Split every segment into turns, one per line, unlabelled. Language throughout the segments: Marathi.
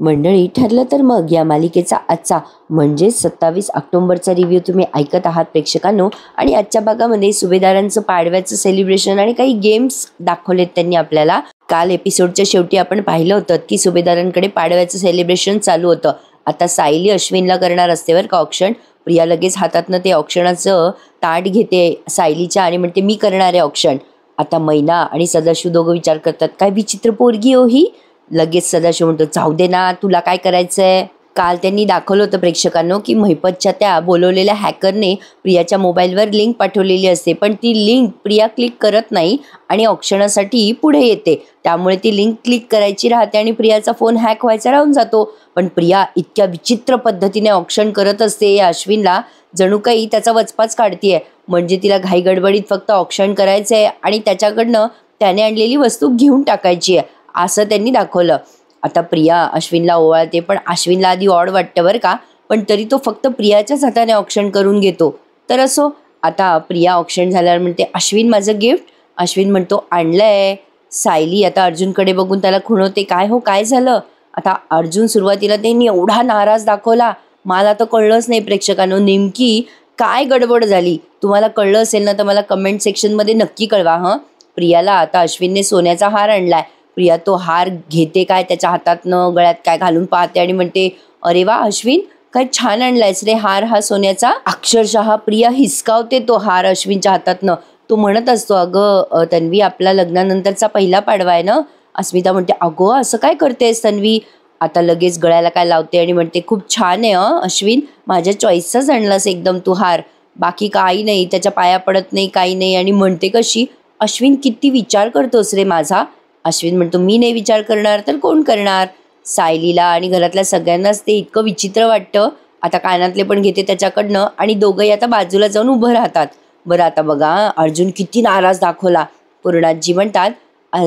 मंडळी, ठरलं तर मग या मालिकेचा आजचा म्हणजे 27 ऑक्टोबरचा रिव्ह्यू तुम्ही ऐकत आहात प्रेक्षकांनो. आणि आजच्या भागामध्ये सुभेदारांचं पाडव्याचं सेलिब्रेशन आणि काही गेम्स दाखवलेत त्यांनी आपल्याला. काल एपिसोडच्या शेवटी आपण पाहिलं होतं की सुभेदारांकडे पाडव्याचं सेलिब्रेशन चालू होतं. आता सायली अश्विनला करणार असते बरं का ऑक्शन. प्रिया लगेच हातातनं ते ऑक्शनाचं ताट घेते सायलीच्या आणि म्हणते मी करणार आहे ऑक्शन. आता मैना आणि सदाशिव दोघं विचार करतात काय विचित्र पोरगी हो ही. लगेच सदाशिव म्हणतो जाऊ दे ना, तुला काय करायचंय. काल त्यांनी दाखवलं होतं प्रेक्षकांनो की महिपतच्या त्या बोलवलेल्या हॅकरने प्रियाच्या मोबाईलवर लिंक पाठवलेली असते, पण ती लिंक प्रिया क्लिक करत नाही आणि ऑक्शनासाठी पुढे येते. त्यामुळे ती लिंक क्लिक करायची राहते आणि प्रियाचा फोन हॅक व्हायचा राहून जातो. पण प्रिया इतक्या विचित्र पद्धतीने ऑक्शन करत असते या अश्विनला, जणू काही त्याचा वचपाच काढतीये. म्हणजे तिला घाई गडबडीत फक्त ऑक्शन करायचंय आणि त्याच्याकडनं त्याने आणलेली वस्तू घेऊन टाकायची आहे असं त्यांनी दाखवलं. आता प्रिया अश्विनला ओवाळते, पण अश्विनला आधी ऑड वाटतं बरं का, पण तरी तो फक्त प्रियाच्याच हाताने ऑक्शन करून घेतो. तर असो, आता प्रिया ऑक्शन झाल्यावर म्हणते अश्विन माझं गिफ्ट. अश्विन म्हणतो आणलंय. सायली आता अर्जुनकडे बघून त्याला खुणवते काय हो काय झालं. आता अर्जुन सुरुवातीला त्यांनी एवढा नाराज दाखवला, मला तर कळलंच नाही प्रेक्षकांनो नेमकी काय गडबड झाली. तुम्हाला कळलं असेल ना तर मला कमेंट सेक्शनमध्ये नक्की कळवा हं. प्रियाला आता अश्विनने सोन्याचा हार आणलाय. प्रिया तो हार घेते काय त्याच्या हातातनं, गळ्यात काय घालून पाहते आणि म्हणते अरे वा अश्विन काय छान आणलायस रे हार हा सोन्याचा. अक्षरशः प्रिया हिसकावते तो हार अश्विनच्या हातातनं. तो म्हणत असतो अगं तन्वी आपला लग्नानंतरचा पहिला पाडवा आहे ना. अस्मिता म्हणते अगो असं काय करतेस तन्वी. आता लगेच गळ्याला काय लावते आणि म्हणते खूप छान आहे अश्विन, माझ्या चॉईसचाच आणलास एकदम तू हार, बाकी काही नाही, त्याच्या पाया पडत नाही काही नाही. आणि म्हणते कशी अश्विन किती विचार करतोस रे माझा. अश्विन म्हणतो मी नाही विचार करणार तर कोण करणार. सायलीला आणि घरातल्या सगळ्यांनाच ते इतकं विचित्र वाटतं. आता कानातले पण घेते त्याच्याकडनं आणि दोघंही आता बाजूला जाऊन उभं राहतात. बरं आता बघा अर्जुन किती नाराज दाखवला. पूर्णाजी म्हणतात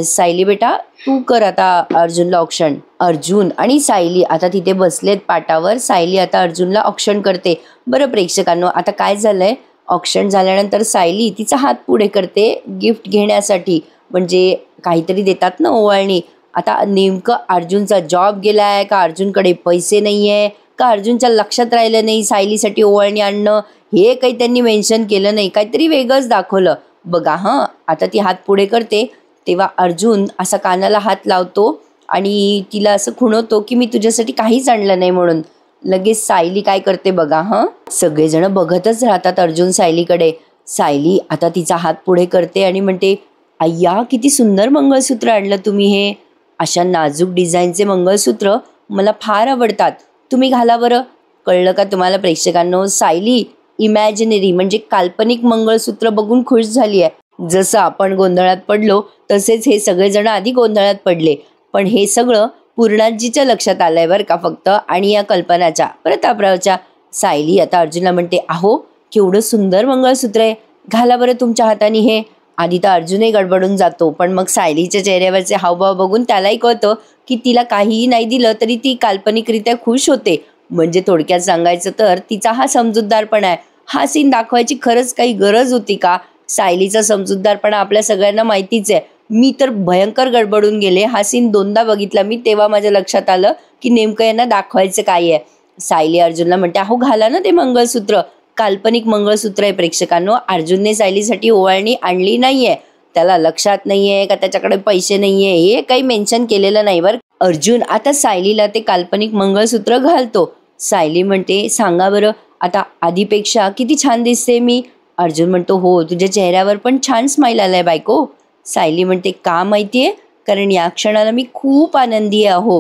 सायली बेटा तू कर आता अर्जुनला ऑक्शन. अर्जुन आणि सायली आता तिथे बसलेत पाटावर. सायली आता अर्जुनला ऑक्शन करते. बरं प्रेक्षकांनो, आता काय झालंय, ऑक्शन झाल्यानंतर सायली तिचा हात पुढे करते गिफ्ट घेण्यासाठी, म्हणजे काहीतरी देतात ना ओवाळणी. आता नेमकं अर्जुनचा जॉब गेलाय का, अर्जुनकडे पैसे नाही आहे का, अर्जुनच्या लक्षात राहिलं नाही सायलीसाठी ओवाळणी आणणं, हे काही त्यांनी मेन्शन केलं नाही, काहीतरी वेगळंच दाखवलं बघा हां. आता ती हात पुढे करते तेव्हा अर्जुन असा कानाला हात लावतो आणि तिला असं खुणवतो की मी तुझ्यासाठी काहीच आणलं नाही म्हणून. लगेच सायली काय करते बघा हां. सगळेजण बघतच राहतात अर्जुन सायलीकडे. सायली आता तिचा हात पुढे करते आणि म्हणते अय्या किती सुंदर मंगळसूत्र आणलं तुम्ही, हे अशा नाजूक डिझाईनचे मंगळसूत्र मला फार आवडतात, तुम्ही घाला बरं. कळलं का तुम्हाला प्रेक्षकांनो, सायली इमॅजिनरी म्हणजे काल्पनिक मंगळसूत्र बघून खुश झाली आहे. जसं आपण गोंधळात पडलो तसेच हे सगळेजण आधी गोंधळात पडले, पण हे सगळं पूर्णाजीच्या लक्षात आलंय बरं का फक्त, आणि या कल्पनाच्या प्रतापरावच्या. सायली आता अर्जुनला म्हणते अहो केवढं सुंदर मंगळसूत्र आहे, घाला बरं तुमच्या हाताने हे. आधी तर अर्जुनही गडबडून जातो, पण मग सायलीच्या चेहऱ्यावरचे हावभाव बघून त्यालाही कळतं की तिला काहीही नाही दिलं तरी ती काल्पनिकरित्या खुश होते. म्हणजे थोडक्यात सांगायचं तर तिचा हा समजूतदारपणा आहे. हा सीन दाखवायची खरंच काही गरज होती का. सायलीचा समजूतदारपणा आपल्या सगळ्यांना माहितीच आहे. मी तर भयंकर गडबडून गेले, हा सीन दोनदा बघितला मी, तेव्हा माझ्या लक्षात आलं की नेमकं यांना दाखवायचं काय आहे. सायली अर्जुनला म्हणते अहो घाला ना ते मंगळसूत्र, काल्पनिक मंगळसूत्र आहे प्रेक्षकांनो. अर्जुनने सायलीसाठी ओवाळणी आणली नाहीये, त्याला लक्षात नाहीये का त्याच्याकडे पैसे नाहीये हे काही मेन्शन केलेलं नाही बरं. अर्जुन आता सायलीला ते काल्पनिक मंगळसूत्र घालतो. सायली म्हणते सांगा बरं आता आधीपेक्षा किती छान दिसते मी. अर्जुन म्हणतो हो तुझ्या चेहऱ्यावर पण छान स्माईल आलाय बायको. सायली म्हणते का माहितीये, कारण या क्षणाला मी खूप आनंदी आहे अहो.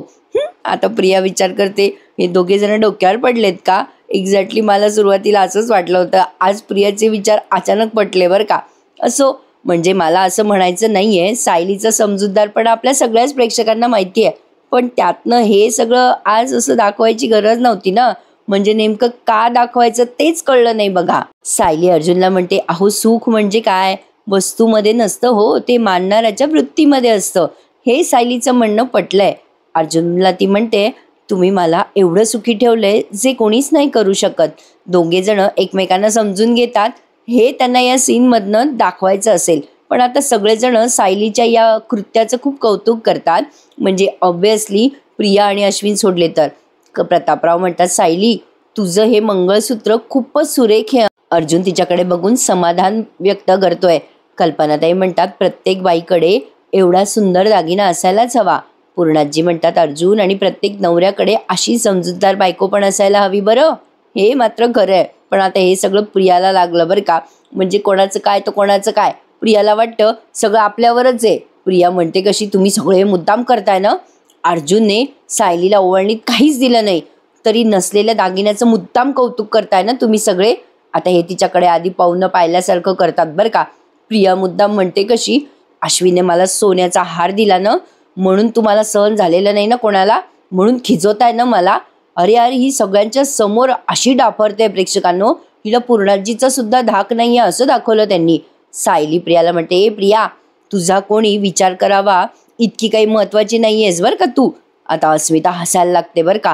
आता प्रिया विचार करते हे दोघे जण डोक्यावर पडलेत का. एक्झॅक्टली मला सुरुवातीला असंच वाटलं होतं. आज प्रियाचे विचार अचानक पटले बरं का. असो, म्हणजे मला असं म्हणायचं नाही आहे, सायलीचा समजूतदारपणा आपल्या सगळ्याच प्रेक्षकांना माहिती आहे, पण त्यातनं हे सगळं आज असं दाखवायची गरज नव्हती ना. म्हणजे नेमकं का दाखवायचं तेच कळलं नाही बघा. सायली अर्जुनला म्हणते अहो सुख म्हणजे काय, वस्तूमध्ये नसतं हो, ते मानणाऱ्याच्या वृत्तीमध्ये असतं. हे सायलीचं म्हणणं पटलंय. अर्जुनला ती म्हणते तुम्ही मला एवढं सुखी ठेवलंय जे कोणीच नाही करू शकत. दोघे जण एकमेकांना समजून घेतात, हे त्यांना या सीनमधनं दाखवायचं असेल. पण आता सगळेजण सायलीच्या या कृत्याचं खूप कौतुक करतात. म्हणजे ऑब्व्हियसली प्रिया आणि अश्विन सोडले तर. प्रतापराव म्हणतात, सायली तुझं हे मंगळसूत्र खूपच सुरेख आहे. अर्जुन तिच्याकडे बघून समाधान व्यक्त करतोय. कल्पनाताई म्हणतात, प्रत्येक बाईकडे एवढा सुंदर दागिना असायलाच हवा. पूर्णाजी म्हणतात, अर्जुन आणि प्रत्येक नवऱ्याकडे अशी समजूतदार बायको पण असायला हवी बरं. हे मात्र खरं आहे. पण आता हे सगळं प्रियाला लागलं बरं का. म्हणजे कोणाचं काय तर कोणाचं काय. प्रियाला वाटतं सगळं आपल्यावरच आहे. प्रिया म्हणते कशी, तुम्ही सगळे मुद्दाम करताय ना. अर्जुनने सायलीला ओवाळणीत काहीच दिलं नाही, तरी नसलेल्या दागिन्याचं मुद्दाम कौतुक करताय ना तुम्ही सगळे. आता हे तिच्याकडे आधी पाहुणं पाहिल्यासारखं करतात बरं का. प्रिया मुद्दाम म्हणते कशी, अश्विनने मला सोन्याचा हार दिला ना, म्हणून तुम्हाला सहन झालेलं नाही ना कोणाला, म्हणून खिजवताय ना मला. अरे अरे, ही सगळ्यांच्या समोर अशी डाफरते प्रेक्षकांनो, हिला पूर्णाजीचा सुद्धा धाक नाही आहे असं दाखवलं त्यांनी. सायली प्रियाला म्हणते, ए प्रिया तुझा कोणी विचार करावा इतकी काही महत्वाची नाही आहेस बरं का तू. आता अस्मिता हसायला लागते बरं का.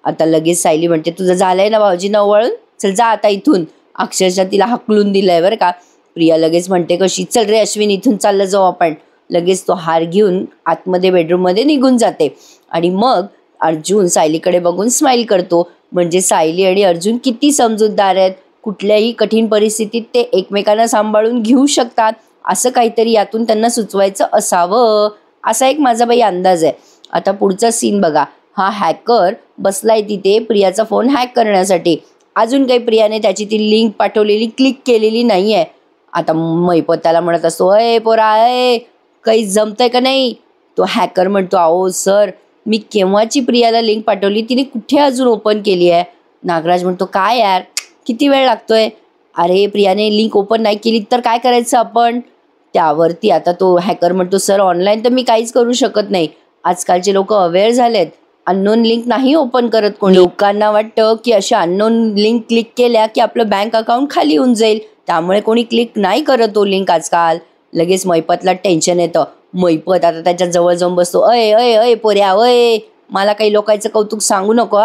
आता लगेच सायली म्हणते, तुझं झालंय ना भाऊजींना ओवाळून, चल जा आता इथून. अक्षरशः तिला हाकलून दिलंय बरं का. प्रिया लगेच म्हणते कशी, चल रे अश्विन इथून चाललं जाऊ आपण. लगेच तो हार घेऊन आतमध्ये बेडरूममध्ये निघून जाते. आणि मग अर्जुन सायलीकडे बघून स्माईल करतो. म्हणजे सायली आणि अर्जुन किती समजूतदार आहेत. कुठल्याही कठीण परिस्थितीत ते एकमेकांना सांभाळून घेऊ शकतात. असं काहीतरी यातून त्यांना सुचवायचं असावं, असा एक माझा बाई अंदाज आहे. आता पुढचा सीन बघा. हा हॅकर बसलाय तिथे प्रियाचा फोन हॅक करण्यासाठी. अजून काही प्रियाने त्याची ती लिंक पाठवलेली क्लिक केलेली नाही आहे. आता मैपत त्याला म्हणत असतो, अय पोरा अय, काही जमतंय का नाही. तो हॅकर म्हणतो, अहो सर मी केव्हाची प्रियाला लिंक पाठवली, तिने कुठे अजून ओपन केली आहे. नागराज म्हणतो, काय यार किती वेळ लागतोय. अरे प्रियाने लिंक ओपन नाही केली तर काय करायचं आपण. त्यावरती आता तो हॅकर म्हणतो, सर ऑनलाईन तर मी काहीच करू शकत नाही. आजकालचे लोक अवेअर झालेत, अननोन लिंक नाही ओपन करत कोणी. लोकांना वाटतं की अशा अननोन लिंक क्लिक केल्या की आपलं बँक अकाउंट खाली होऊन जाईल, त्यामुळे कोणी क्लिक नाही करत तो लिंक आजकाल. लगेच मैपतला टेन्शन येतं. मैपत आता त्याच्या जवळ जाऊन बसतो, अय अय अय पोऱ्या अय, मला काही लोकांचं कौतुक सांगू नको.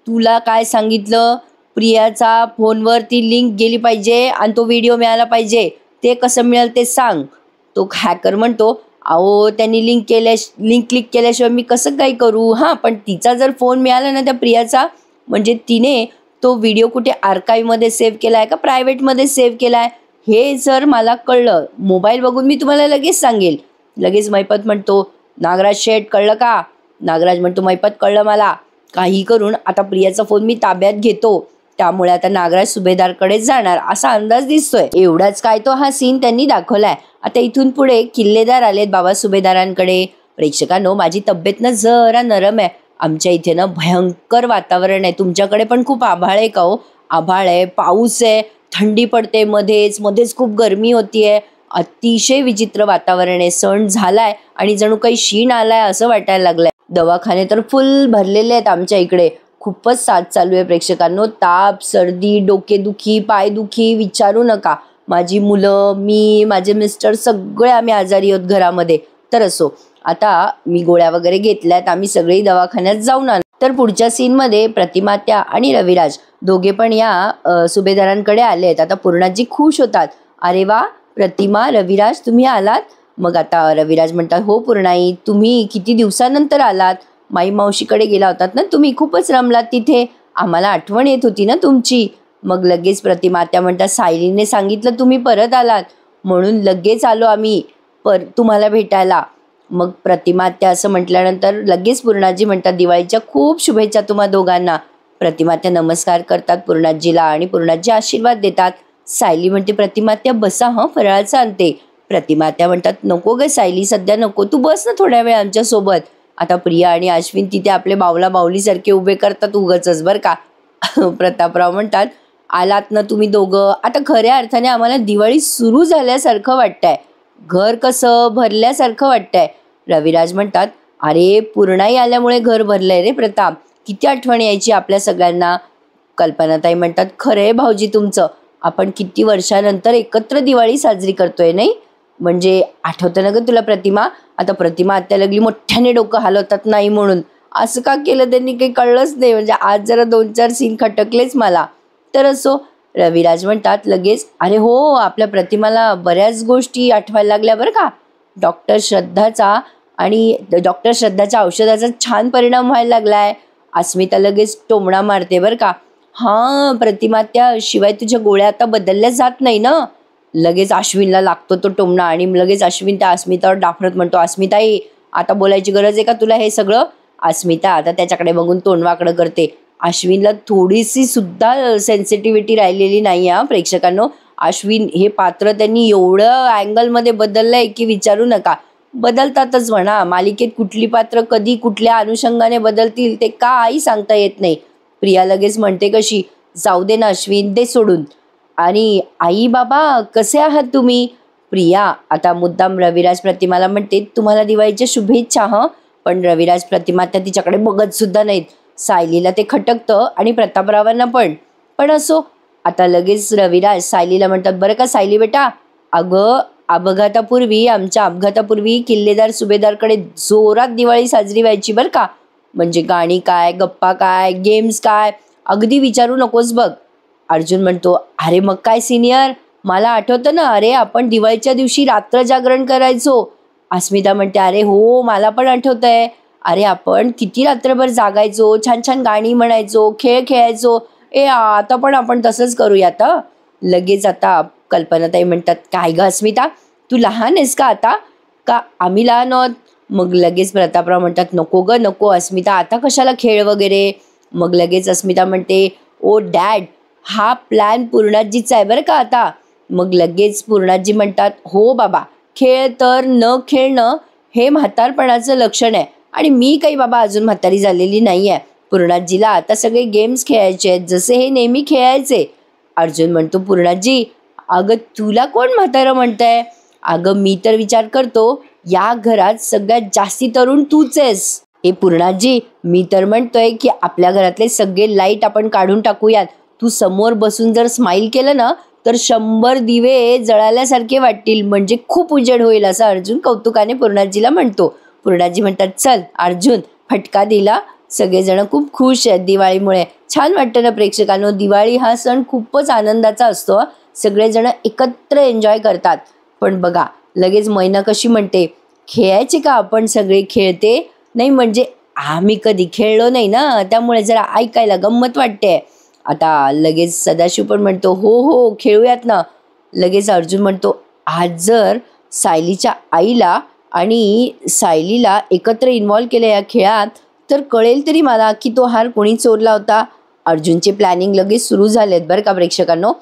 तुला काय सांगितलं, प्रियाचा फोनवर ती लिंक गेली पाहिजे आणि तो व्हिडिओ मिळाला पाहिजे. ते कसं मिळेल ते सांग. तो हॅकर म्हणतो, अहो त्यांनी लिंक क्लिक केल्याशिवाय मी कसं काय करू. हां पण तिचा जर फोन मिळाला ना त्या प्रियाचा, म्हणजे तिने तो व्हिडिओ कुठे आर्काईव्हमध्ये सेव्ह केला आहे का प्रायव्हेटमध्ये सेव्ह केला आहे, हे जर मला कळलं मोबाईल बघून मी तुम्हाला लगेच सांगेल. लगेच मैपत म्हणतो, नागराज शेठ कळलं का. नागराज म्हणतो, मैपत कळलं मला. काही करून आता प्रियाचा फोन मी ताब्यात घेतो, त्यामुळे आता नागराज सुभेदारकडे जाणार असा अंदाज दिसतोय. एवढाच काय तो हा सीन त्यांनी दाखवलाय. आता इथून पुढे किल्लेदार आलेत बाबा सुभेदारांकडे. प्रेक्षकांनो माझी तब्येत ना जरा नरम आहे. आमच्या इथे ना भयंकर वातावरण आहे. तुमच्याकडे पण खूप आभाळ आहे का हो. आभाळ आहे, पाऊस आहे, थंडी पडते, मध्येच खूप गरमी होतीये. अतिशय विचित्र वातावरण आहे. सण झालाय आणि जणू काही शीण आलाय असं वाटायला लागलंय. दवाखाने तर फुल भरलेले आहेत आमच्या इकडे. खूपच साथ चालू आहे प्रेक्षकांनो. ताप, सर्दी, डोकेदुखी, पायदुखी विचारू नका. माझी मुलं, मी, माझे मिस्टर सगळे आम्ही आजारी आहोत घरामध्ये. तर असो, आता मी गोळ्या वगैरे घेतल्यात, आम्ही सगळी दवाखान्यात जाऊन आलो. तर पुढच्या सीनमध्ये प्रतिमात्या आणि रविराज दोघे पण या सुभेदारांकडे आले आहेत. आता पूर्णाजी खुश होतात, अरे वा प्रतिमा, रविराज तुम्ही आलात. मग आता रविराज म्हणतात, हो पूर्णाई तुम्ही किती दिवसानंतर आलात. माई मावशीकडे गेला होतात ना तुम्ही, खूपच रमलात तिथे, आम्हाला आठवण येत होती ना तुमची. मग लगेच प्रतिमात्या म्हणतात, सायलीने सांगितलं तुम्ही परत आलात म्हणून लगेच आलो आम्ही तुम्हाला भेटायला. मग प्रतिमात्या असं म्हटल्यानंतर लगेच पूर्णाजी म्हणतात, दिवाळीच्या खूप शुभेच्छा तुम्हा दोघांना. प्रतिमात्या नमस्कार करतात पूर्णाजीला आणि पूर्णाजी आशीर्वाद देतात. सायली म्हणते, प्रतिमात्या बसा हं, फराळाचं आणते. प्रतिमात्या म्हणतात, नको ग सायली सध्या नको, तू बस ना थोड्या वेळ आमच्यासोबत. आता प्रिया आणि अश्विन तिथे आपले बावला बावलीसारखे उभे करतात उगाचच बरं का. प्रतापराव म्हणतात, आलात ना तुम्ही दोघं, आता खऱ्या अर्थाने आम्हाला दिवाळी सुरू झाल्यासारखं वाटतंय, घर कसं भरल्यासारखं वाटतंय. रविराज म्हणतात, अरे पूर्णाई आल्यामुळे घर भरलंय रे प्रताप, किती आठवण यायची आपल्या सगळ्यांना. कल्पनाताई म्हणतात, खरंय भाऊजी तुमचं, आपण किती वर्षानंतर एकत्र दिवाळी साजरी करतोय नाही. म्हणजे आठवतं ना ग तुला प्रतिमा. आता प्रतिमा आत्या लागली मोठ्याने डोकं हलवतात नाही म्हणून. असं का केलं त्यांनी काही कळलंच नाही. म्हणजे आज जरा 2-4 सीन खटकलेच मला. तर असो, रविराज म्हणतात लगेच, अरे हो आपल्या प्रतिमाला बऱ्याच गोष्टी आठवायला लागल्या बरं का. डॉक्टर श्रद्धाचा आणि डॉक्टर श्रद्धाच्या औषधाचा छान परिणाम व्हायला लागलाय. अस्मिता लगेच टोमणा मारते बरं का. हां प्रतिमात्या, शिवाय तुझ्या गोळ्या आता बदलल्या जात नाही ना. लगेच अश्विनला लागतो तो टोमणा आणि लगेच अश्विन त्या अस्मितावर डाफरत म्हणतो, अस्मिताई आता बोलायची गरज आहे का तुला हे सगळं? अस्मिता आता त्याच्याकडे बघून तोंडवाकडं करते. अश्विनला थोडीशी सुद्धा सेन्सिटिव्हिटी राहिलेली नाही हा प्रेक्षकांनो. अश्विन हे पात्र त्यांनी एवढं अँगलमध्ये बदललंय की विचारू नका. बदलतातच म्हणा, मालिकेत कुठली पात्र कधी कुठल्या अनुषंगाने बदलतील ते काही सांगता येत नाही. प्रिया लगेच म्हणते कशी, जाऊ दे ना अश्विन, दे सोडून. आणि आई बाबा कसे आहात तुम्ही? प्रिया आता मुद्दाम रविराज प्रतिमाला म्हणते, तुम्हाला दिवाळीच्या शुभेच्छा हं. पण रविराज प्रतिमा त्या तिच्याकडे बघत सुद्धा नाहीत. सायलीला ते खटकतं आणि प्रतापरावांना पण. पण असो, आता लगेच रविराज सायलीला म्हणतात, बरं का सायली बेटा, अगं आमच्या अपघातापूर्वी किल्लेदार सुभेदारकडे जोरात दिवाळी साजरी व्हायची बरं का. म्हणजे गाणी काय, गप्पा काय, गेम्स काय, अगदी विचारू नकोस बघ. अर्जुन म्हणतो, अरे मग काय सिनियर, मला आठवतं ना, अरे आपण दिवाळीच्या दिवशी रात्र जागरण करायचो. अस्मिता म्हणते, अरे हो मला पण आठवतंय. अरे आपण किती रात्रभर जागायचो, छान छान गाणी म्हणायचो, खेळ खेळायचो. आता पण आपण तसंच करूयात. लगेच आता कल्पनाताई म्हणतात, काय ग अस्मिता, तू लहान आहेस का आता? का आम्ही लहान आहोत? मग लगेच प्रतापराव म्हणतात, नको ग नको अस्मिता, आता कशाला खेळ वगैरे. मग लगेच अस्मिता म्हणते, ओ डॅड, हा प्लॅन पूर्णाजीचा आहे बरं का आता. मग लगेच पूर्णाजी म्हणतात, हो बाबा, खेळ तर न खेळणं हे म्हातारपणाचं लक्षण आहे. आणि मी काही बाबा अजून म्हातारी झालेली नाही आहे. पूर्णाजीला आता सगळे गेम्स खेळायचे आहेत, जसे हे नेहमी खेळायचे. अर्जुन म्हणतो, पूर्णाजी अगं तुला कोण म्हातारं म्हणतंय? अगं मी तर विचार करतो, या घरात सगळ्यात जास्ती तरुण तूच आहेस. हे पूर्णाजी, मी तर म्हणतोय की आपल्या घरातले सगळे लाईट आपण काढून टाकूयात. तू समोर बसून जर स्माईल केलं ना, तर 100 दिवे जळाल्यासारखे वाटतील, म्हणजे खूप उजेड होईल, असं अर्जुन कौतुकाने पूर्णाजीला म्हणतो. पूर्णाजी म्हणतात, चल अर्जुन, फटका दिला. सगळेजण खूप खुश आहेत दिवाळीमुळे. छान वाटतं ना प्रेक्षकांनो, दिवाळी हा सण खूपच आनंदाचा असतो. सगळेजण एकत्र एन्जॉय करतात. पण बघा लगेच मैना कशी म्हणते, खेळायचे का आपण सगळे? खेळते नाही म्हणजे आम्ही कधी खेळलो नाही ना, त्यामुळे जरा ऐकायला गंमत वाटते. आता लगेच सदाशिव पण म्हणतो, हो हो खेळूयात ना. लगेच अर्जुन म्हणतो, आज जर सायलीच्या आईला आणि सायलीला एकत्र इन्व्हॉल्व केलं या खेळात, तर कळेल तरी मला की तो हार कोणी चोरला होता. अर्जुनचे प्लॅनिंग लगेच सुरू झालेत बरं का प्रेक्षकांनो.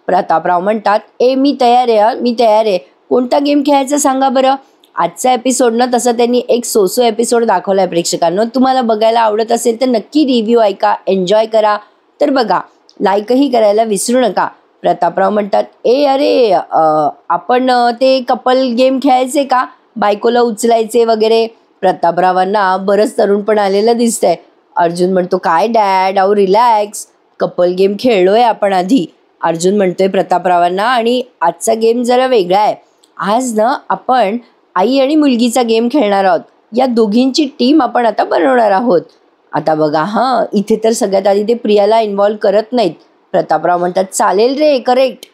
प्रतापराव म्हणतात, मी तयार आहे, मी तयार आहे. कोणता गेम खेळायचा सांगा बरं. आजचा एपिसोड तसं त्यांनी एक सोसो एपिसोड दाखवला आहे प्रेक्षकांनो. तुम्हाला बघायला आवडत असेल तर नक्की रिव्ह्यू ऐका, एन्जॉय करा. तर बघा, लाईकही करायला विसरू नका. प्रतापराव म्हणतात, अरे आपण ते कपल गेम खेळायचे का, बायकोला उचलायचे वगैरे. प्रतापरावांना बरंच तरुण पण आलेलं दिसतंय. अर्जुन म्हणतो, काय डॅड, अहो रिलॅक्स, कपल गेम खेळलोय आपण आधी. अर्जुन म्हणतोय प्रतापरावांना, आणि आजचा गेम जरा वेगळा आहे. आज ना आपण आई आणि मुलगीचा गेम खेळणार आहोत. या दोघींची टीम आपण आता बनवणार आहोत. आता बघा हां, इथे तर सगळ्यात आधी ते प्रियाला इन्व्हॉल्व करत नाहीत. प्रतापराव म्हणतात, चालेल रे, करेक्ट.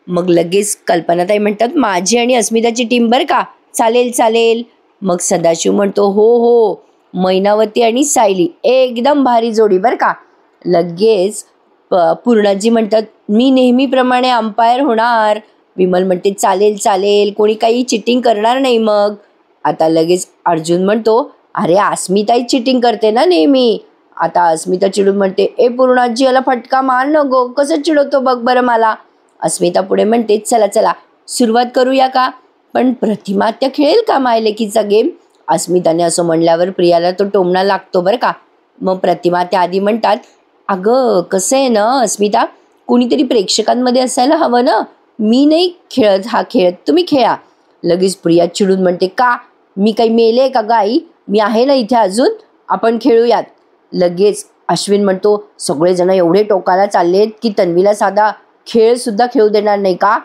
मग लगेच कल्पनाताई म्हणतात, माझी आणि अस्मिताची टीम बरं का, चालेल चालेल. मग सदाशिव म्हणतो, हो हो, मैनावती आणि सायली एकदम भारी जोडी बरं का. लगेच पूर्णाजी म्हणतात, मी नेहमीप्रमाणे अंपायर होणार. विमल म्हणते, चालेल चालेल, कोणी काही चिटिंग करणार नाही. मग आता लगेच अर्जुन म्हणतो, अरे अस्मिताही चिटिंग करते ना नेहमी. आता अस्मिता चिडून म्हणते, पूर्णाजी याला फटका मार नको, कसं चिडवतो बघ बरं मला. अस्मिता पुढे म्हणते, चला चला सुरुवात करूया का. पण प्रतिमा त्या खेळेल का मायलेकीचा गेम. अस्मिताने असं म्हणल्यावर प्रियाला तो टोमणा लागतो बरं का. मग प्रतिमा त्या आधी म्हणतात, अगं कसं आहे ना अस्मिता, कुणीतरी प्रेक्षकांमध्ये असायला हवं ना. मी नाही खेळत हा खेळ, तुम्ही खेळा. लगेच प्रिया चिडून म्हणते, का मी काही मेले का गाई, मी आहे ना इथे अजून, आपण खेळूयात. लगेच अश्विन म्हणतो, सगळेजण एवढे टोकाला चाललेत की तन्वीला साधा खेळ सुद्धा खेळू देणार नाही का.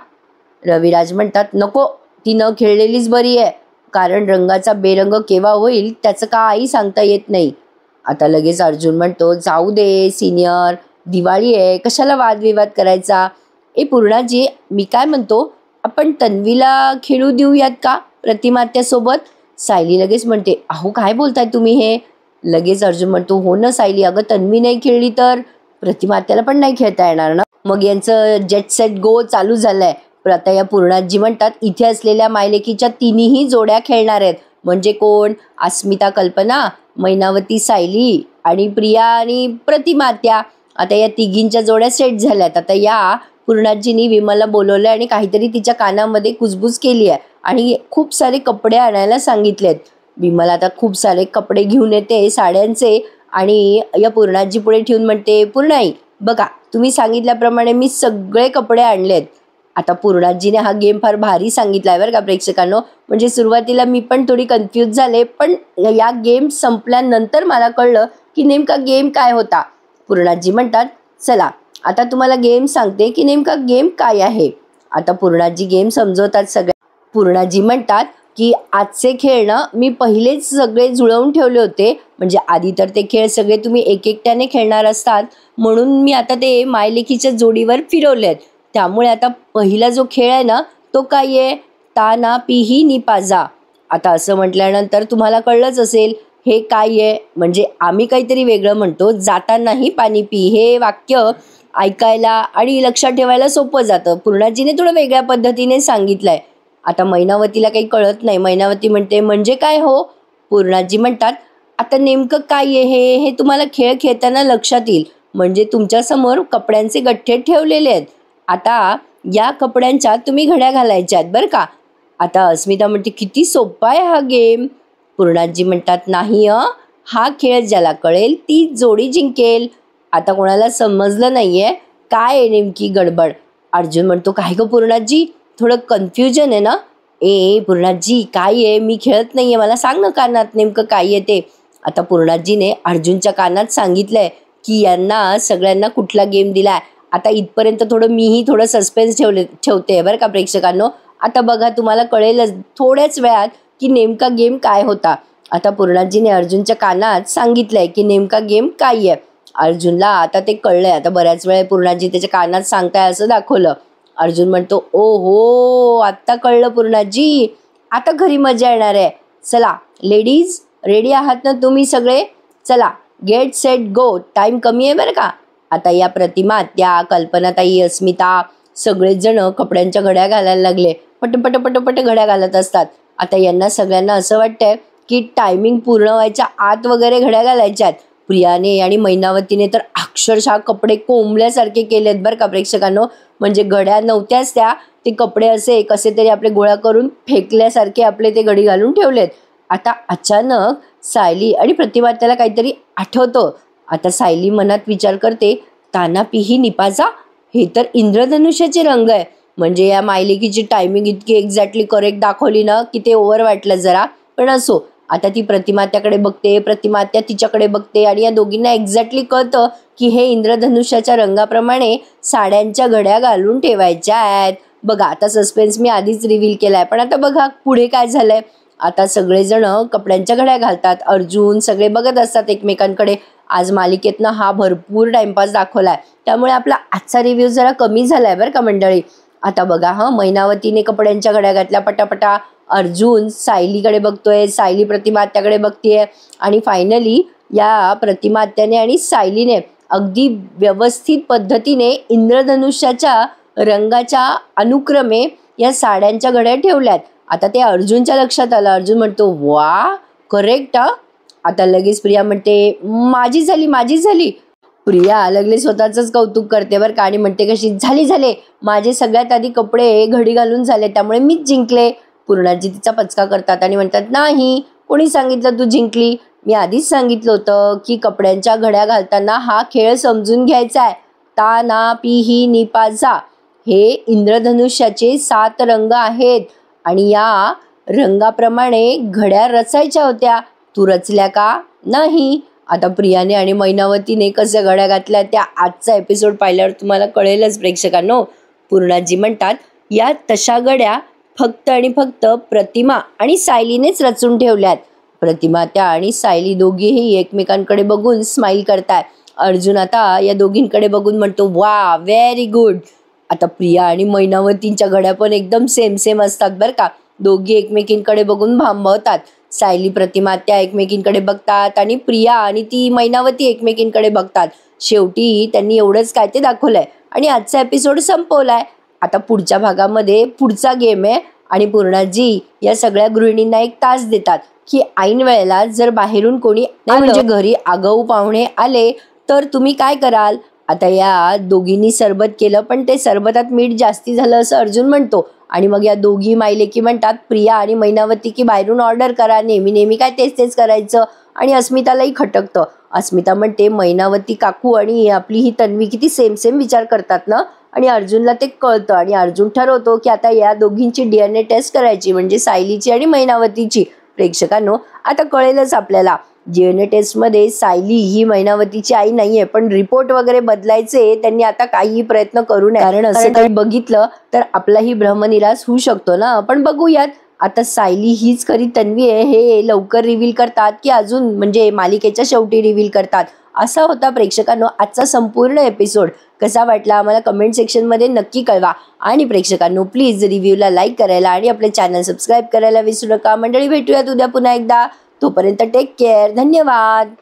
रविराज म्हणतात, नको, ती न खेळलेलीच बरी आहे, कारण रंगाचा बेरंग केव्हा होईल त्याचं काही सांगता येत नाही. आता लगेच अर्जुन म्हणतो, जाऊ दे सिनियर, दिवाळी आहे, कशाला वादविवाद करायचा. पूर्णाजी, मी काय म्हणतो, आपण तन्वीला खेळू देऊयात का प्रतिमात्यासोबत. सायली लगेच म्हणते, अहो काय बोलताय तुम्ही हे? लगेच अर्जुन म्हणतो, हो ना सायली, अगं तन्वी नाही खेळली तर प्रतिमा आत्याला पण नाही खेळता येणार ना. मग यांचं जेट सेट गो चालू झालंय. आता या पूर्णाजी म्हणतात, इथे असलेल्या मायलेकीच्या तिन्ही जोड्या खेळणार आहेत. म्हणजे कोण? अस्मिता, कल्पना, मैनावती, सायली आणि प्रिया आणि प्रतिमा आत्या. आता या तिघींच्या जोड्या सेट झाल्यात. आता या पूर्णाजींनी विमलला बोलवलंय आणि काहीतरी तिच्या कानामध्ये कुजबुज केली आहे आणि खूप सारे कपडे आणायला सांगितलेत. विमल आता खूप सारे कपडे घेऊन येते साड्यांचे आणि या पूर्णाजी पुढे ठेवून म्हणते, पूर्णाई बघा, तुम्ही सांगितल्याप्रमाणे मी सगळे कपडे आणलेत. आता पूर्णाजीने हा गेम फार भारी सांगितलाय बरं का प्रेक्षकांनो. म्हणजे सुरुवातीला मी पण थोडी कन्फ्यूज झाले, पण या गेम संपल्यानंतर मला कळलं की नेमका गेम काय होता. पूर्णाजी म्हणतात, चला आता तुम्हाला गेम सांगते की नेमका गेम काय आहे. आता पूर्णाजी गेम समजवतात सगळ्या. पूर्णाजी म्हणतात की आजचे खेळ ना मी पहिलेच सगळे जुळवून ठेवले होते. म्हणजे आधी तर ते खेळ सगळे तुम्ही एकट्याने खेळणार असतात, म्हणून मी आता ते मायलेकीच्या जोडीवर फिरवलेत. त्यामुळे आता पहिला जो खेळ आहे ना तो काय आहे? ताना पिही निपाजा. आता असं म्हटल्यानंतर तुम्हाला कळलंच असेल हे काय आहे. म्हणजे आम्ही काहीतरी वेगळं म्हणतो, जातानाही पाणी पी. हे वाक्य ऐकायला आणि लक्षात ठेवायला सोपं जातं. पूर्णाजीने थोडं वेगळ्या पद्धतीने सांगितलंय. आता मैनावतीला काही कळत नाही. मैनावती म्हणते, म्हणजे काय हो? पूर्णाजी म्हणतात, आता नेमकं काय आहे हे तुम्हाला खेळ खेळताना लक्षात येईल. म्हणजे तुमच्यासमोर कपड्यांचे गठ्ठे ठेवलेले आहेत. आता या कपड्यांच्या तुम्ही घड्या घालायच्या आहेत बरं का. आता अस्मिता म्हणते, किती सोपा आहे हा गेम. पूर्णाजी म्हणतात, नाही हा खेळ ज्याला कळेल ती जोडी जिंकेल. आता कोणाला समजलं नाहीये काय आहे नेमकी गडबड. अर्जुन म्हणतो, काय गं पूर्णाजी, थोडं कन्फ्युजन आहे ना. ए पूर्णाजी काय आहे, मी खेळत नाहीये, मला सांग ना कानात नेमकं काय आहे ते. आता पूर्णाजीने अर्जुनच्या कानात सांगितलंय की यांना सगळ्यांना कुठला गेम दिलाय. आता इथपर्यंत मीही थोडं सस्पेन्स ठेवते बरं का प्रेक्षकांनो. आता बघा, तुम्हाला कळेलच थोड्याच वेळात की नेमका गेम काय होता. आता पूर्णाजीने अर्जुनच्या कानात सांगितलंय की नेमका गेम काय आहे. अर्जुनला आता ते कळलंय. आता बऱ्याच वेळ पूर्णाजी त्याच्या कानात सांगताय असं दाखवलं. अर्जुन म्हणतो, ओ हो, आत्ता कळलं पूर्णाजी, आता घरी मजा येणार आहे. चला लेडीज, रेडी आहात ना तुम्ही सगळे? चला गेट सेट गो. टाइम कमी आहे बरं का. आता या प्रतिमा, त्या कल्पनाताई, अस्मिता सगळेजण कपड्यांच्या घड्या घालायला लागले. पटपट पटपट घड्या घालत असतात. आता यांना सगळ्यांना असं वाटतंय की टायमिंग पूर्ण व्हायच्या आत वगैरे घड्या घालायच्यात. प्रियाने आणि मैनावतीने तर अक्षरशः कपडे कोंबल्यासारखे केलेत बरं का प्रेक्षकांनो. म्हणजे घड्या नव्हत्याच त्या, ते कपडे असे कसे तरी आपले गोळा करून फेकल्यासारखे आपले ते घडी घालून ठेवलेत. आता अचानक सायली आणि प्रतिमा त्याला काहीतरी आठवतं. आता सायली मनात विचार करते, ताना पिही निपाजा, हे तर इंद्रधनुष्याचे रंग आहे. म्हणजे या मायलेकीची टायमिंग इतकी एक्झॅक्टली करेक्ट दाखवली ना की ते ओव्हर वाटलं जरा, पण असो. आता ती प्रतिमात्याकडे बघते, प्रतिमात्या तिच्याकडे बघते आणि या दोघींना एक्झॅक्टली कळतं की हे इंद्रधनुष्याच्या रंगाप्रमाणे साड्यांच्या घड्या घालून ठेवायच्या आहेत. बघा, आता सस्पेन्स मी आधीच रिव्हील केलाय, पण आता बघा पुढे काय झालंय. आता सगळेजण कपड्यांच्या घड्या घालतात. अर्जुन सगळे बघत असतात एकमेकांकडे. आज मालिकेतनं हा भरपूर टाइमपास दाखवलाय, त्यामुळे आपला आजचा रिव्ह्यू जरा कमी झालाय बरं का मंडळी. आता बघा, मैनावतीने कपड्यांच्या घड्या घातल्या पटापटा. अर्जुन सायलीकडे बघतोय, सायली प्रतिमा आत्याकडे बघतीये आणि फायनली या प्रतिमा आत्याने आणि सायलीने अगदी व्यवस्थित पद्धतीने इंद्रधनुष्याच्या रंगाच्या अनुक्रमे या साड्यांच्या घड्या ठेवल्यात. आता ते अर्जुनच्या लक्षात आलं. अर्जुन म्हणतो, वा करेक्ट. आता लगेच प्रिया म्हणते, माझी झाली. प्रिया लगेच स्वतःच कौतुक करते बरं का आणि म्हणते, कशी झाले, माझे सगळ्यात आधी कपडे घडी घालून झाले, त्यामुळे मीच जिंकले. पूर्णाजी तिचा पचका करतात आणि म्हणतात, नाही, कोणी सांगितलं तू जिंकली? मी आधीच सांगितलं होतं की कपड्यांच्या घड्या घालताना हा खेळ समजून घ्यायचा आहे. ताना पिही निपाजा, हे इंद्रधनुष्याचे 7 रंग आहेत आणि या रंगाप्रमाणे घड्या रचायच्या होत्या. तू रचल्या का? नाही. आता प्रियाने आणि मैनावतीने कशा घड्या घातल्या त्या आजचा एपिसोड पाहिल्यावर तुम्हाला कळेलच प्रेक्षकांनो. पूर्णाजी म्हणतात, या तशा घड्या फक्त आणि फक्त प्रतिमा आणि सायलीनेच रचून ठेवल्यात. प्रतिमा त्या आणि सायली दोघीही एकमेकांकडे बघून स्माईल करतात. अर्जुन आता या दोघींकडे बघून म्हणतो, वा व्हेरी गुड. आता प्रिया आणि मैनावतींच्या घड्या पण एकदम सेम असतात बरं का. दोघी एकमेकींकडे बघून भांबवतात. सायली प्रतिमा त्या एकमेकींकडे बघतात आणि प्रिया आणि ती मैनावती एकमेकींकडे बघतात. शेवटी त्यांनी एवढंच काय ते दाखवलंय आणि आजचा एपिसोड संपवलाय. आता पुढच्या भागामध्ये पुढचा गेम आहे आणि पूर्णाजी या सगळ्या गृहिणींना एक तास देतात की ऐन वेळेला जर बाहेरून कोणी नाही म्हणजे घरी आगाऊ पाहुणे आले तर तुम्ही काय कराल. आता या दोघींनी सरबत केलं पण ते सरबतात मीठ जास्ती झालं असं अर्जुन म्हणतो आणि मग या दोघी मायलेकी म्हणतात प्रिया आणि मैनावती की बाहेरून ऑर्डर करा, नेहमी नेहमी काय तेच तेच करायचं. आणि अस्मितालाही खटकतं. अस्मिता म्हणते मैनावती काकू आणि आपली ही तन्वी किती सेम सेम विचार करतात ना. आणि अर्जुनला ते कळतं आणि अर्जुन ठरवतो की आता या दोघींची DNA टेस्ट करायची म्हणजे सायलीची आणि मैनावतीची. प्रेक्षकांनो आता कळेलच आपल्याला DNA टेस्टमध्ये सायली ही मैनावतीची आई नाहीये पण रिपोर्ट वगैरे बदलायचे त्यांनी आता काही प्रयत्न करू नये कारण असं काही बघितलं तर आपलाही भ्रमनिरास होऊ शकतो ना. पण बघूयात आता सायली हीच खरी तन्वी आहे हे लवकर रिव्हील करतात की अजून म्हणजे मालिकेच्या शेवटी रिव्हील करतात. असा होता प्रेक्षकांनो आजचा संपूर्ण एपिसोड. कसा वाटला आम्हाला कमेंट सेक्शनमध्ये नक्की कळवा आणि प्रेक्षकांनो प्लीज रिव्ह्यूला लाईक करायला आणि आपले चॅनल सबस्क्राईब करायला विसरू नका. मंडळी भेटूयात उद्या पुन्हा एकदा. तोपर्यंत टेक केअर. धन्यवाद.